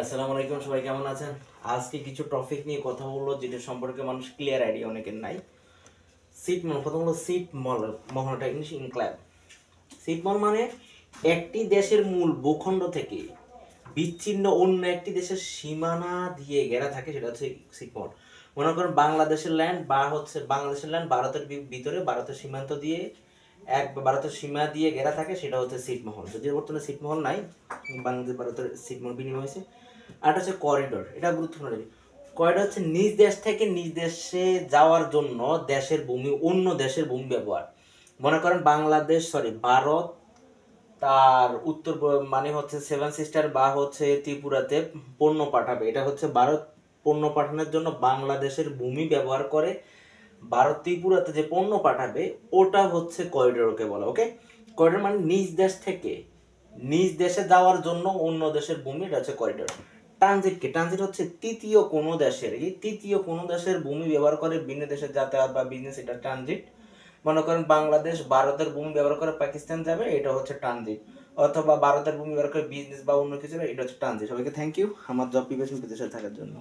আসসালামু আলাইকুম, সবাই কেমন আছেন? আজকে কিছু টপিক নিয়ে কথা বলবো যেটা সম্পর্কে মানুষ ক্লিয়ার আইডিয়া অনেকের নাই। সিটমল, প্রথম হলো সিটমল, মহানটা ইংলিশ ইনক্লাব। সিটমল মানে একটি দেশের মূল ভূখণ্ড থেকে বিচ্ছিন্ন অন্য একটি দেশের সীমানা দিয়ে ঘেরা থাকে, সেটা হচ্ছে সিটমল। মনে করেন বাংলাদেশের ল্যান্ড বাংলাদেশের ল্যান্ড ভারতের ভিতরে ভারতের সীমান্ত দিয়ে ভারতের সীমা দিয়ে ঘেরা থাকে, সেটা হচ্ছে ছিটমহল। যদিও বর্তমানে ছিটমহল নাই, বাংলাদেশ ভারতের ছিটমহল বিনিময় হয়েছে। আর হচ্ছে করিডোর, এটা গুরুত্বপূর্ণ। করিডোর হচ্ছে নিজ দেশ থেকে নিজ দেশে যাওয়ার জন্য দেশের ভূমি অন্য দেশের ভূমি ব্যবহার। মনে করেন ভারত তার মানে হচ্ছে সেভেন সিস্টার বা হচ্ছে ত্রিপুরাতে পণ্য পাঠাবে, এটা হচ্ছে ভারত পণ্য পাঠানোর জন্য বাংলাদেশের ভূমি ব্যবহার করে ভারত ত্রিপুরাতে যে পণ্য পাঠাবে ওটা হচ্ছে করিডোরকে বলা। ওকে, করিডোর মানে নিজ দেশ থেকে নিজ দেশে যাওয়ার জন্য অন্য দেশের ভূমি, এটা হচ্ছে করিডোর। ট্রানজিট হচ্ছে তৃতীয় কোনো দেশের ভূমি ব্যবহার করে ভিন্ন দেশে যাতায়াত বা বিজনেস, এটা ট্রানজিট। মনে করেন বাংলাদেশ ভারতের ভূমি ব্যবহার করে পাকিস্তান যাবে, এটা হচ্ছে ট্রানজিট। অথবা ভারতের ভূমি ব্যবহার করে বিজনেস বা অন্য কিছু, এটা হচ্ছে ট্রানজিট। সবাইকে থ্যাংক ইউ আমার জব প্রিপারেশন পেতে থাকার জন্য।